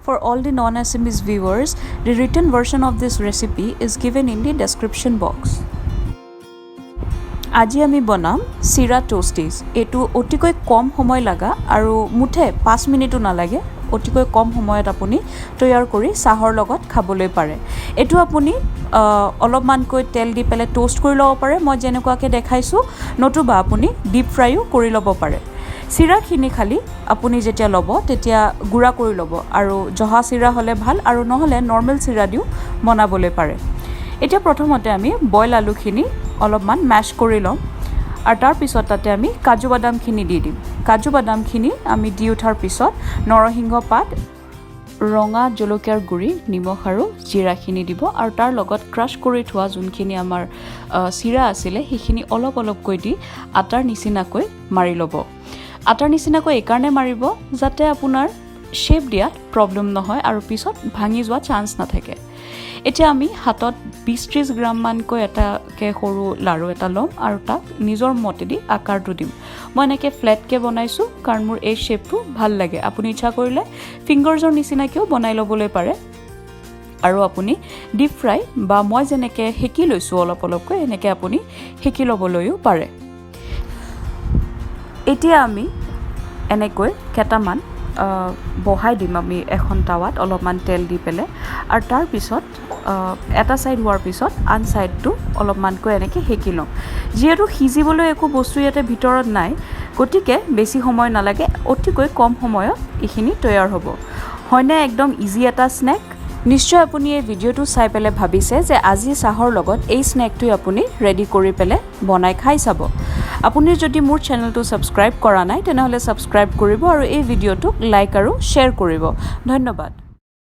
For all the non-Assamese viewers, the written version of this recipe is given in the description box. আজি আমি বনাম চিৰা টোষ্টিজ। এটো অতিকৈ কম সময় লাগা আৰু মুঠে 5 মিনিটো নালাগে। অতিকৈ কম সময়ত আপুনি তৈয়াৰ কৰি চাহৰ লগত খাবলৈ পাৰে। এটো আপুনি অলপমানকৈ তেল দি পেলে টোষ্ট কৰি ল'ব পাৰে, মই যেনেকুৱাকৈ দেখাইছোঁ, নতুবা আপুনি ডিপ ফ্ৰাইও কৰি ল'ব পাৰে। চিৰাখিনি খালি আপুনি যেতিয়া ল'ব তেতিয়া গুড়া কৰি ল'ব, আৰু জহা চিৰা হ'লে ভাল, আৰু নহ'লে নৰ্মেল চিৰা দিও বনাবলৈ পাৰে। এতিয়া প্ৰথমতে আমি বইল আলুখিনি অলপমান মেশ কৰি ল'ম, আৰু তাৰ পিছত তাতে আমি কাজু বাদামখিনি দি দিম। কাজু বাদামখিনি আমি দি উঠাৰ পিছত নৰসিংহ পাত, ৰঙা জলকীয়াৰ গুড়ি, নিমখ আৰু জিৰাখিনি দিব, আৰু তাৰ লগত ক্ৰাছ কৰি থোৱা যোনখিনি আমাৰ চিৰা আছিলে সেইখিনি অলপ অলপকৈ দি আটাৰ নিচিনাকৈ মাৰি ল'ব। আটাৰ নিচিনাকৈ এইকাৰণে মাৰিব যাতে আপোনাৰ শ্বেপ দিয়াত প্ৰব্লেম নহয় আৰু পিছত ভাঙি যোৱা চান্স নাথাকে। এতিয়া আমি হাতত 20-30 গ্ৰামমানকৈ এটাকৈ সৰু লাৰু এটা ল'ম আৰু তাক নিজৰ মতেদি আকাৰটো দিম। মই এনেকৈ ফ্লেটকৈ বনাইছোঁ কাৰণ মোৰ এই শ্বেপটো ভাল লাগে। আপুনি ইচ্ছা কৰিলে ফিংগাৰ্ছৰ নিচিনাকৈও বনাই ল'বলৈ পাৰে, আৰু আপুনি ডিপ ফ্ৰাই বা মই যেনেকৈ সেকি লৈছোঁ অলপ অলপকৈ এনেকৈ আপুনি সেকি ল'বলৈও পাৰে। এতিয়া আমি এনেকৈ কেইটামান বহাই দিম আমি এখন টাৱাত অলপমান তেল দি পেলাই, আৰু তাৰ পিছত এটা ছাইড হোৱাৰ পিছত আন ছাইডটো অলপমানকৈ এনেকৈ সেকি ল'ম। যিহেতু সিজিবলৈ একো বস্তু ইয়াতে ভিতৰত নাই, গতিকে বেছি সময় নালাগে, অতিকৈ কম সময়ত এইখিনি তৈয়াৰ হ'ব। হয়নে একদম ইজি এটা স্নেক? নিশ্চয় আপুনি এই ভিডিঅ'টো চাই পেলাই ভাবিছে যে আজি চাহৰ লগত এই স্নেকটোৱে আপুনি ৰেডি কৰি পেলাই বনাই খাই চাব। আপুনি যদি মোৰ চেনেলটো ছাবস্ক্ৰাইব কৰা নাই তেনেহ'লে ছাবস্ক্ৰাইব কৰিব আৰু এই ভিডিঅ'টোক লাইক আৰু শ্বেয়াৰ কৰিব। ধন্যবাদ।